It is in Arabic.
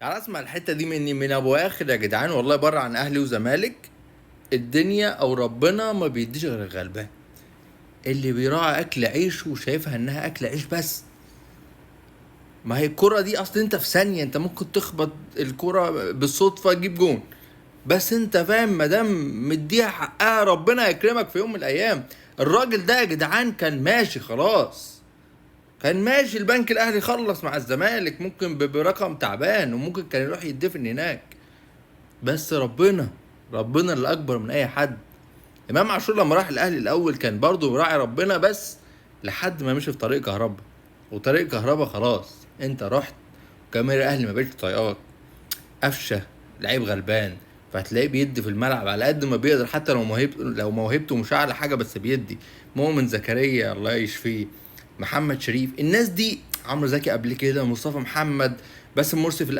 تعال اسمع الحته دي مني من ابو اخر يا جدعان، والله بره عن اهلي وزمالك. الدنيا او ربنا ما بيديش غير الغلبان اللي بيراعي اكل عيشه وشايفها انها اكل عيش بس. ما هي الكرة دي اصل انت في ثانية انت ممكن تخبط الكرة بالصدفة تجيب جون. بس انت فاهم، مادام مديها حقها ربنا يكرمك في يوم من الايام. الراجل ده يا جدعان كان ماشي خلاص، كان ماشي البنك الاهلي خلص مع الزمالك ممكن برقم تعبان، وممكن كان يروح يدفن هناك. بس ربنا اللي اكبر من اي حد. امام عاشور لما راح الاهلي الاول كان برضه براعي ربنا، بس لحد ما مشي في طريق كهربا. وطريق كهربا خلاص انت رحت، جماهير الاهلي ما بقتش طايقاك. قفشه لعيب غلبان، فهتلاقيه بيدي في الملعب على قد ما بيقدر، حتى لو موهبته مش اعلى حاجه بس بيدي. مؤمن زكريا الله يشفيه، محمد شريف، الناس دي، عمرو زكي قبل كده، مصطفى محمد، باسم مرسي في الاول.